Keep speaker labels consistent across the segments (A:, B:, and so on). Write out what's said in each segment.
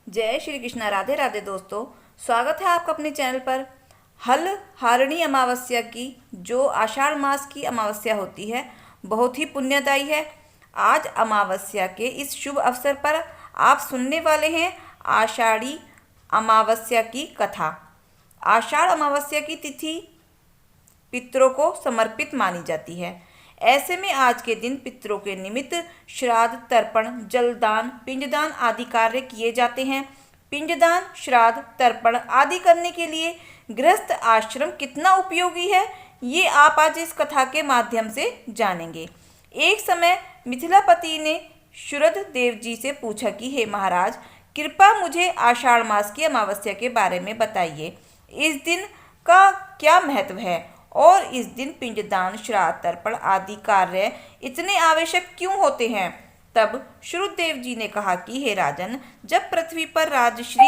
A: जय श्री कृष्णा। राधे राधे दोस्तों, स्वागत है आपका अपने चैनल पर। हल हारिणी अमावस्या की जो आषाढ़ मास की अमावस्या होती है बहुत ही पुण्यदायी है। आज अमावस्या के इस शुभ अवसर पर आप सुनने वाले हैं आषाढ़ी अमावस्या की कथा। आषाढ़ अमावस्या की तिथि पितरों को समर्पित मानी जाती है। ऐसे में आज के दिन पितरों के निमित्त श्राद्ध, तर्पण, जलदान, पिंडदान आदि कार्य किए जाते हैं। पिंडदान, श्राद्ध, तर्पण आदि करने के लिए गृहस्थ आश्रम कितना उपयोगी है, ये आप आज इस कथा के माध्यम से जानेंगे। एक समय मिथिलापति ने शुरद देव जी से पूछा कि हे महाराज, कृपा मुझे आषाढ़ मास की अमावस्या के बारे में बताइए। इस दिन का क्या महत्व है और इस दिन पिंडदान, श्राद्ध, तर्पण आदि कार्य इतने आवश्यक क्यों होते हैं। तब शुरदेव जी ने कहा कि हे राजन, जब पृथ्वी पर राजश्री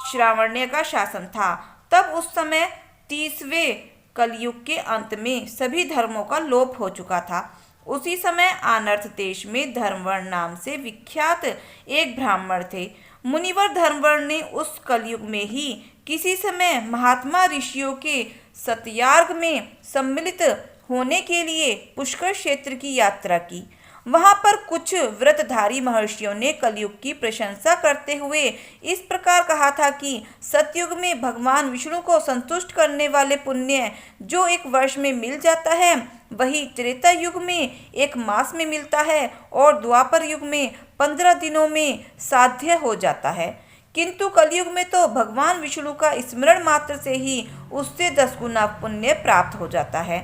A: श्रावण्य का शासन था तब उस समय 30वें कलयुग के अंत में सभी धर्मों का लोप हो चुका था। उसी समय आनर्थ देश में धर्मवर्ण नाम से विख्यात एक ब्राह्मण थे। मुनिवर धर्मवर्ण ने उस कलयुग में ही किसी समय महात्मा ऋषियों के सत्यार्ग में सम्मिलित होने के लिए पुष्कर क्षेत्र की यात्रा की। वहां पर कुछ व्रतधारी महर्षियों ने कलयुग की प्रशंसा करते हुए इस प्रकार कहा था कि सतयुग में भगवान विष्णु को संतुष्ट करने वाले पुण्य जो एक वर्ष में मिल जाता है वही त्रेता युग में एक मास में मिलता है और द्वापर युग में 15 दिनों में साध्य हो जाता है। किंतु कलयुग में तो भगवान विष्णु का स्मरण मात्र से ही उससे 10 गुना पुण्य प्राप्त हो जाता है।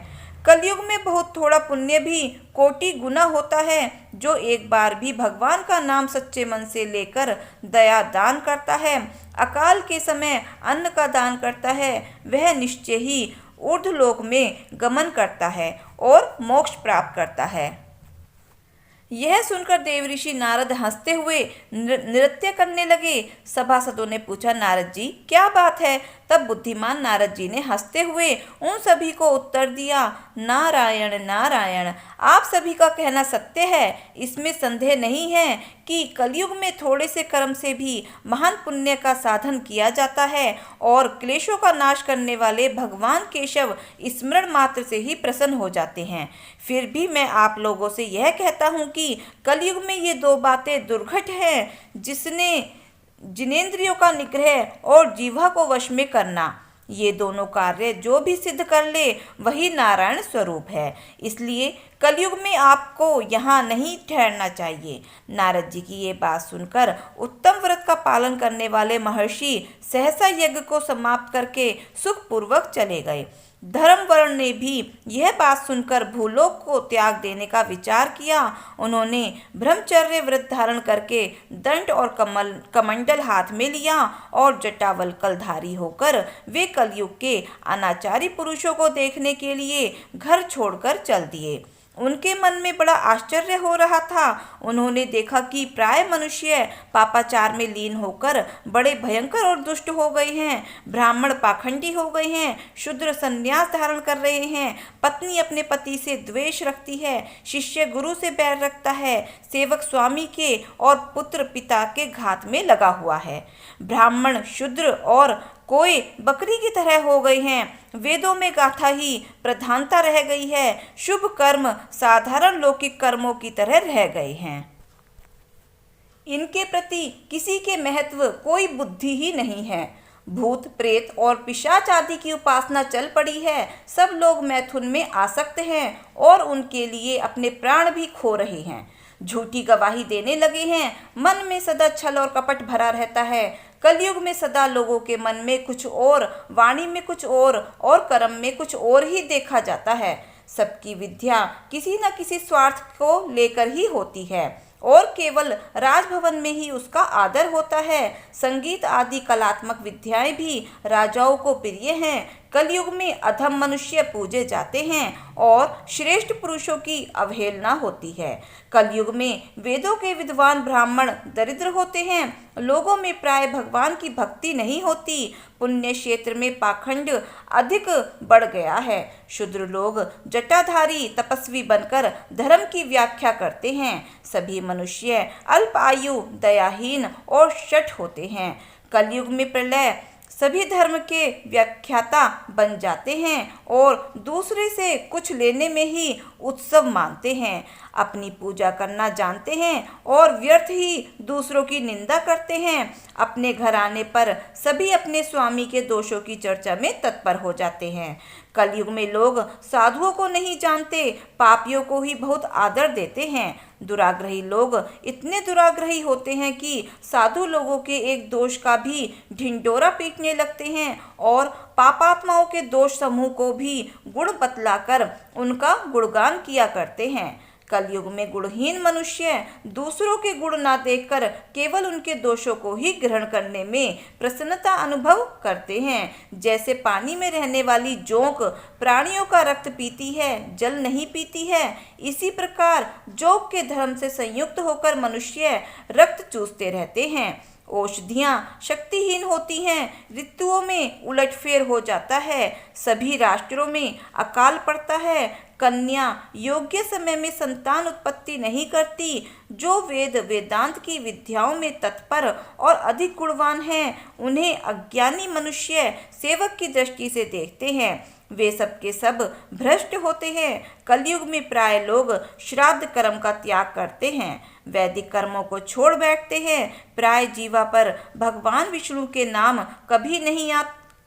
A: कलयुग में बहुत थोड़ा पुण्य भी कोटि गुना होता है। जो एक बार भी भगवान का नाम सच्चे मन से लेकर दया दान करता है, अकाल के समय अन्न का दान करता है, वह निश्चय ही ऊर्ध्वलोक में गमन करता है और मोक्ष प्राप्त करता है। यह सुनकर देवऋषि नारद हंसते हुए नृत्य करने लगे। सभासदों ने पूछा, नारद जी क्या बात है। तब बुद्धिमान नारद जी ने हंसते हुए उन सभी को उत्तर दिया, नारायण नारायण, आप सभी का कहना सत्य है। इसमें संदेह नहीं है कि कलयुग में थोड़े से कर्म से भी महान पुण्य का साधन किया जाता है और क्लेशों का नाश करने वाले भगवान केशव स्मरण मात्र से ही प्रसन्न हो जाते हैं। फिर भी मैं आप लोगों से यह कहता हूँ कि कलयुग में ये 2 बातें दुर्घट हैं, जिनेंद्रियों का निग्रह और जीवा को वश में करना। ये दोनों कार्य जो भी सिद्ध कर ले वही नारायण स्वरूप है। इसलिए कलयुग में आपको यहाँ नहीं ठहरना चाहिए। नारद जी की ये बात सुनकर उत्तम व्रत का पालन करने वाले महर्षि सहसा यज्ञ को समाप्त करके सुखपूर्वक चले गए। धर्मवर्ण ने भी यह बात सुनकर भूलोक को त्याग देने का विचार किया। उन्होंने ब्रह्मचर्य व्रत धारण करके दंड और कमंडल हाथ में लिया और जटावल कलधारी होकर वे कलयुग के अनाचारी पुरुषों को देखने के लिए घर छोड़कर चल दिए। उनके मन में बड़ा आश्चर्य हो रहा था। उन्होंने देखा कि प्राय मनुष्य पापाचार में लीन होकर बड़े भयंकर और दुष्ट हो गए हैं। ब्राह्मण पाखंडी हो गए हैं, शूद्र संन्यास धारण कर रहे हैं, पत्नी अपने पति से द्वेष रखती है, शिष्य गुरु से बैर रखता है, सेवक स्वामी के और पुत्र पिता के घात में लगा हुआ है। ब्राह्मण, शूद्र और कोई बकरी की तरह हो गए हैं। वेदों में गाथा ही प्रधानता रह गई है। शुभ कर्म साधारण लौकिक कर्मों की तरह रह गए हैं। इनके प्रति किसी के महत्व कोई बुद्धि ही नहीं है। भूत, प्रेत और पिशाच आदि की उपासना चल पड़ी है। सब लोग मैथुन में आसक्त हैं और उनके लिए अपने प्राण भी खो रहे हैं। झूठी गवाही देने लगे हैं। मन में सदा छल और कपट भरा रहता है। कलयुग में सदा लोगों के मन में कुछ और, वाणी में कुछ और कर्म में कुछ और ही देखा जाता है। सबकी विद्या किसी न किसी स्वार्थ को लेकर ही होती है और केवल राजभवन में ही उसका आदर होता है। संगीत आदि कलात्मक विद्याएं भी राजाओं को प्रिय हैं। कलयुग में अधम मनुष्य पूजे जाते हैं और श्रेष्ठ पुरुषों की अवहेलना होती है। कलयुग में वेदों के विद्वान ब्राह्मण दरिद्र होते हैं। लोगों में प्राय भगवान की भक्ति नहीं होती। पुण्य क्षेत्र में पाखंड अधिक बढ़ गया है। शूद्र लोग जटाधारी तपस्वी बनकर धर्म की व्याख्या करते हैं। सभी मनुष्य अल्प आयु, दयाहीन और शठ होते हैं। कलयुग में प्रलय सभी धर्म के व्याख्याता बन जाते हैं और दूसरे से कुछ लेने में ही उत्सव मानते हैं। अपनी पूजा करना जानते हैं और व्यर्थ ही दूसरों की निंदा करते हैं। अपने घर आने पर सभी अपने स्वामी के दोषों की चर्चा में तत्पर हो जाते हैं। कलयुग में लोग साधुओं को नहीं जानते, पापियों को ही बहुत आदर देते हैं। दुराग्रही लोग इतने दुराग्रही होते हैं कि साधु लोगों के एक दोष का भी ढिंढोरा पीटने लगते हैं और पापात्माओं के दोष समूह को भी गुण बतलाकर उनका गुणगान किया करते हैं। कलयुग में गुणहीन मनुष्य दूसरों के गुण ना देखकर केवल उनके दोषों को ही ग्रहण करने में प्रसन्नता अनुभव करते हैं। जैसे पानी में रहने वाली जोंक प्राणियों का रक्त पीती है, जल नहीं पीती है, इसी प्रकार जोंक के धर्म से संयुक्त होकर मनुष्य रक्त चूसते रहते हैं। औषधियाँ शक्तिहीन होती हैं, ऋतुओं में उलटफेर हो जाता है, सभी राष्ट्रों में अकाल पड़ता है, कन्या योग्य समय में संतान उत्पत्ति नहीं करती। जो वेद वेदांत की विद्याओं में तत्पर और अधिक गुणवान हैं, उन्हें अज्ञानी मनुष्य सेवक की दृष्टि से देखते हैं। वे सब के सब भ्रष्ट होते हैं। कलयुग में प्राय लोग श्राद्ध कर्म का त्याग करते हैं, वैदिक कर्मों को छोड़ बैठते हैं। प्राय जीवा पर भगवान विष्णु के नाम कभी नहीं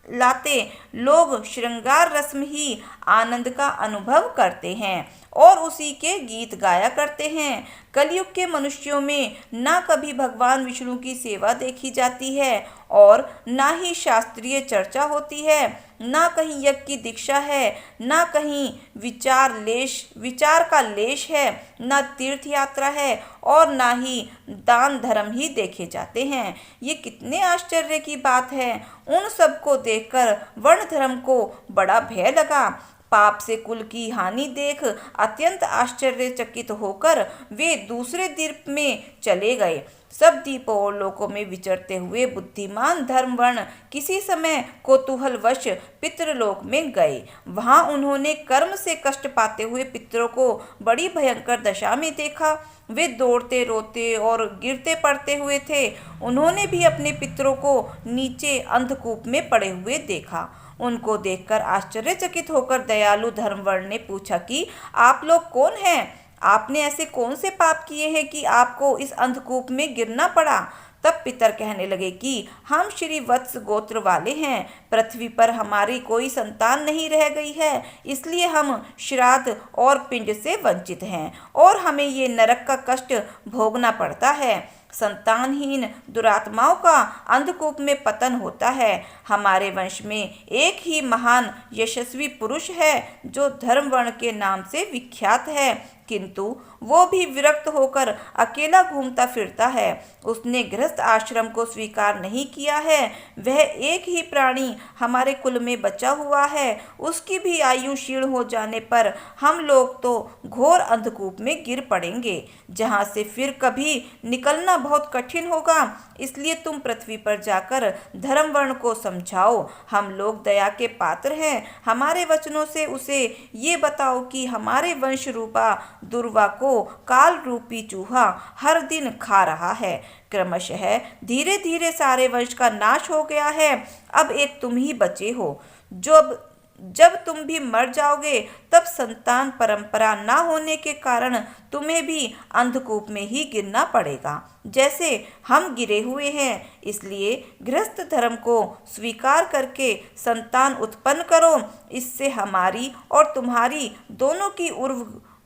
A: लाते। लोग श्रृंगार रस में ही आनंद का अनुभव करते हैं और उसी के गीत गाया करते हैं। कलयुग के मनुष्यों में ना कभी भगवान विष्णु की सेवा देखी जाती है और ना ही शास्त्रीय चर्चा होती है, ना कहीं यज्ञ की दीक्षा है, ना कहीं विचार का लेश है, ना तीर्थ यात्रा है और ना ही दान धर्म ही देखे जाते हैं। ये कितने आश्चर्य की बात है। उन सबको देखकर वर्ण धर्म को बड़ा भय लगा। पाप से कुल की हानि देख अत्यंत आश्चर्यचकित होकर वे दूसरे द्वीप में चले गए। सब द्वीपों और लोकों में विचरते हुए बुद्धिमान धर्मवर्ण किसी समय कौतूहलवश पितृलोक में गए। वहां उन्होंने कर्म से कष्ट पाते हुए पितरों को बड़ी भयंकर दशा में देखा। वे दौड़ते रोते और गिरते पड़ते हुए थे। उन्होंने भी अपने पितरों को नीचे अंधकूप में पड़े हुए देखा। उनको देखकर आश्चर्यचकित होकर दयालु धर्मवर्ण ने पूछा कि आप लोग कौन हैं? आपने ऐसे कौन से पाप किए हैं कि आपको इस अंधकूप में गिरना पड़ा? तब पितर कहने लगे कि हम श्री वत्स गोत्र वाले हैं। पृथ्वी पर हमारी कोई संतान नहीं रह गई है, इसलिए हम श्राद्ध और पिंड से वंचित हैं और हमें ये नरक का कष्ट भोगना पड़ता है। संतानहीन दुरात्माओं का अंधकूप में पतन होता है। हमारे वंश में एक ही महान यशस्वी पुरुष है जो धर्मवर्ण के नाम से विख्यात है, किंतु वो भी विरक्त होकर अकेला घूमता फिरता है। उसने गृहस्थ आश्रम को स्वीकार नहीं किया है। वह एक ही प्राणी हमारे कुल में बचा हुआ है। उसकी भी आयु क्षीण हो जाने पर हम लोग तो घोर अंधकूप में गिर पड़ेंगे, जहाँ से फिर कभी निकलना बहुत कठिन होगा। इसलिए तुम पृथ्वी पर जाकर धर्मवर्ण को समझाओ। हम लोग दया के पात्र हैं। हमारे वचनों से उसे ये बताओ कि हमारे वंश रूपा दुर्वा को काल रूपी चूहा हर दिन खा रहा है। क्रमशः धीरे धीरे सारे वंश का नाश हो गया है। अब एक तुम ही बचे हो। जब तुम भी मर जाओगे तब संतान परंपरा ना होने के कारण तुम्हें भी अंधकूप में ही गिरना पड़ेगा, जैसे हम गिरे हुए हैं। इसलिए गृहस्थ धर्म को स्वीकार करके संतान उत्पन्न करो। इससे हमारी और तुम्हारी दोनों की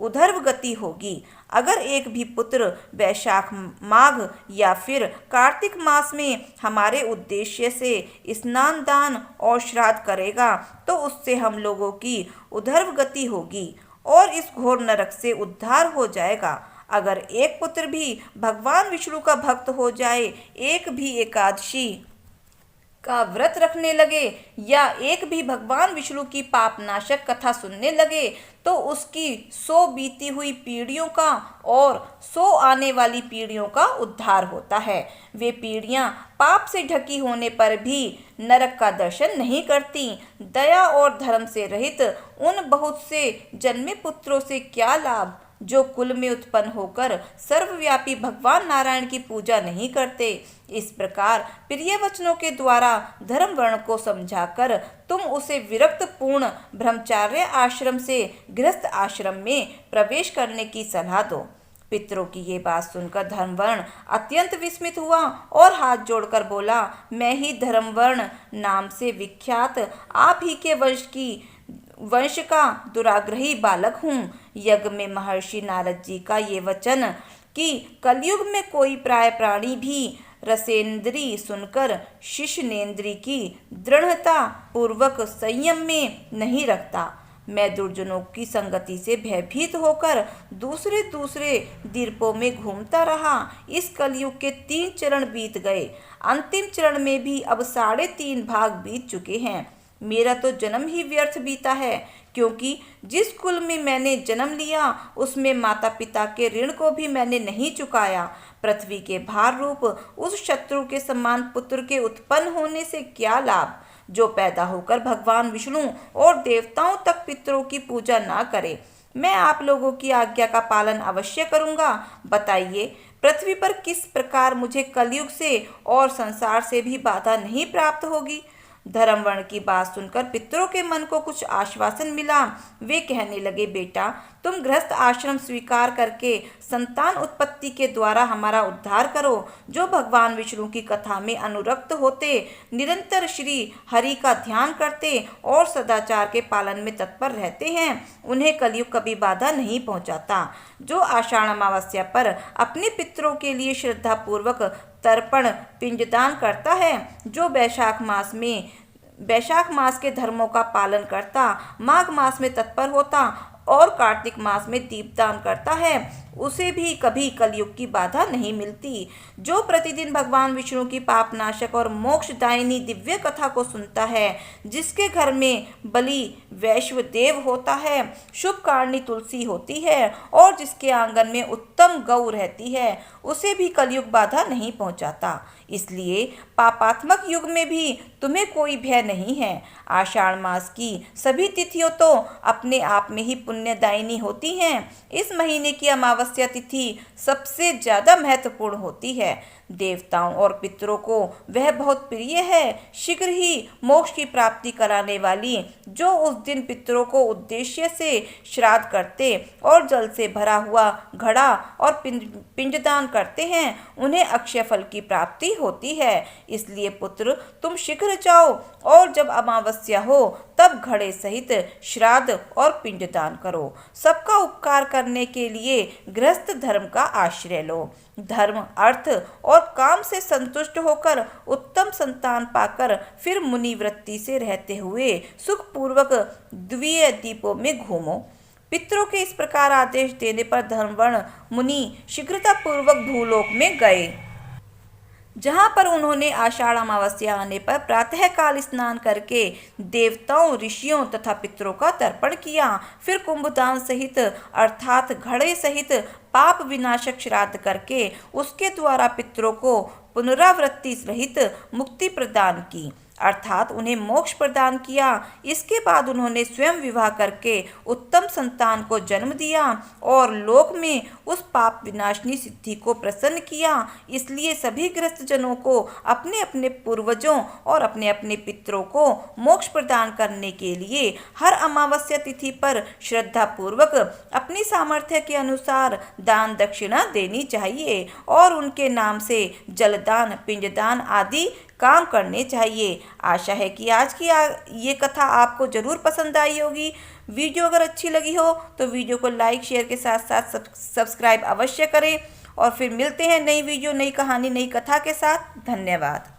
A: उधर्व गति होगी। अगर एक भी पुत्र वैशाख माघ या फिर कार्तिक मास में हमारे उद्देश्य से स्नान दान और श्राद्ध करेगा तो उससे हम लोगों की उधर्व गति होगी और इस घोर नरक से उद्धार हो जाएगा। अगर एक पुत्र भी भगवान विष्णु का भक्त हो जाए, एक भी एकादशी का व्रत रखने लगे या एक भी भगवान विष्णु की पापनाशक कथा सुनने लगे तो उसकी 100 बीती हुई पीढ़ियों का और 100 आने वाली पीढ़ियों का उद्धार होता है। वे पीढ़ियां पाप से ढकी होने पर भी नरक का दर्शन नहीं करती। दया और धर्म से रहित उन बहुत से जन्मे पुत्रों से क्या लाभ जो कुल में उत्पन्न होकर सर्वव्यापी भगवान नारायण की पूजा नहीं करते। इस प्रकार प्रिय वचनों के द्वारा धर्म वर्ण को समझाकर तुम उसे विरक्त पूर्ण ब्रह्मचार्य आश्रम से गृहस्थ आश्रम में प्रवेश करने की सलाह दो। पितरों की ये बात सुनकर धर्मवर्ण अत्यंत विस्मित हुआ और हाथ जोड़कर बोला, मैं ही धर्मवर्ण नाम से विख्यात आप ही के वंश का दुराग्रही बालक हूँ। यज्ञ में महर्षि नारद जी का ये वचन कि कलयुग में कोई प्राय प्राणी भी रसेंद्री सुनकर शिशनेन्द्री की दृढ़ता पूर्वक संयम में नहीं रखता। मैं दुर्जनों की संगति से भयभीत होकर दूसरे दूसरे द्वीपों में घूमता रहा। इस कलयुग के 3 चरण बीत गए। अंतिम चरण में भी अब 3.5 भाग बीत चुके हैं। मेरा तो जन्म ही व्यर्थ बीता है, क्योंकि जिस कुल में मैंने जन्म लिया उसमें माता पिता के ऋण को भी मैंने नहीं चुकाया। पृथ्वी के भार रूप उस शत्रु के समान पुत्र के उत्पन्न होने से क्या लाभ, जो पैदा होकर भगवान विष्णु और देवताओं तक पितरों की पूजा ना करे। मैं आप लोगों की आज्ञा का पालन अवश्य करूंगा। बताइए, पृथ्वी पर किस प्रकार मुझे कलयुग से और संसार से भी बाधा नहीं प्राप्त होगी। धर्मवर्ण की बात सुनकर पितरों के मन को कुछ आश्वासन मिला। वे कहने लगे, बेटा, तुम गृहस्थ आश्रम स्वीकार करके संतान उत्पत्ति के द्वारा हमारा उद्धार करो। जो भगवान विष्णु की कथा में अनुरक्त होते, निरंतर श्री हरि का ध्यान करते और सदाचार के पालन में तत्पर रहते हैं, उन्हें कलयुग कभी बाधा नहीं पहुंचाता। जो आषाढ़ अमावस्या पर अपने पितरों के लिए श्रद्धा पूर्वक तर्पण पिंडदान करता है, जो वैशाख मास के धर्मों का पालन करता, माघ मास में तत्पर होता और कार्तिक मास में दीपदान करता है, उसे भी कभी कलयुग की बाधा नहीं मिलती। जो प्रतिदिन भगवान विष्णु की पापनाशक और मोक्षदायिनी दिव्य कथा को सुनता है, जिसके घर में बलि वैश्व देव होता है, शुभ कारणी तुलसी होती है और जिसके आंगन में उत्तम गौ रहती है, उसे भी कलयुग बाधा नहीं पहुंचाता। इसलिए पापात्मक युग में भी तुम्हें कोई भय नहीं है। आषाढ़ मास की सभी तिथियों तो अपने आप में ही पुण्यदायिनी होती हैं। इस महीने की अमावस्या तिथि सबसे ज़्यादा महत्वपूर्ण होती है। देवताओं और पितरों को वह बहुत प्रिय है। शीघ्र ही मोक्ष की प्राप्ति कराने वाली, जो उस दिन पितरों को उद्देश्य से श्राद्ध करते और जल से भरा हुआ घड़ा और पिंडदान करते हैं, उन्हें अक्षय फल की प्राप्ति होती है। इसलिए पुत्र, तुम शीघ्र जाओ और जब अमावस्या हो तब घड़े सहित श्राद्ध और पिंडदान करो। सबका उपकार करने के लिए गृहस्थ धर्म का आश्रय लो। धर्म, अर्थ और काम से संतुष्ट होकर उत्तम संतान पाकर फिर मुनि वृत्ति से रहते हुए सुखपूर्वक द्वितीय द्वीपों में घूमो। पितरों के इस प्रकार आदेश देने पर धर्मवर्ण मुनि शीघ्रता पूर्वक भूलोक में गए, जहाँ पर उन्होंने आषाढ़ अमावस्या आने पर प्रातःकाल स्नान करके देवताओं, ऋषियों तथा पितरों का तर्पण किया। फिर कुंभदान सहित अर्थात घड़े सहित पाप विनाशक श्राद्ध करके उसके द्वारा पितरों को पुनरावृत्ति रहित मुक्ति प्रदान की, अर्थात उन्हें मोक्ष प्रदान किया। इसके बाद उन्होंने स्वयं विवाह करके उत्तम संतान को जन्म दिया और लोक में उस पाप विनाशनी सिद्धि को प्रसन्न किया। इसलिए सभी गृहस्थ जनों को अपने अपने पूर्वजों और अपने अपने पितरों को मोक्ष प्रदान करने के लिए हर अमावस्या तिथि पर श्रद्धा पूर्वक अपनी सामर्थ्य के अनुसार दान दक्षिणा देनी चाहिए और उनके नाम से जलदान, पिंडदान आदि काम करने चाहिए। आशा है कि आज की ये कथा आपको ज़रूर पसंद आई होगी। वीडियो अगर अच्छी लगी हो तो वीडियो को लाइक शेयर के साथ साथ सब्सक्राइब अवश्य करें और फिर मिलते हैं नई वीडियो, नई कहानी, नई कथा के साथ। धन्यवाद।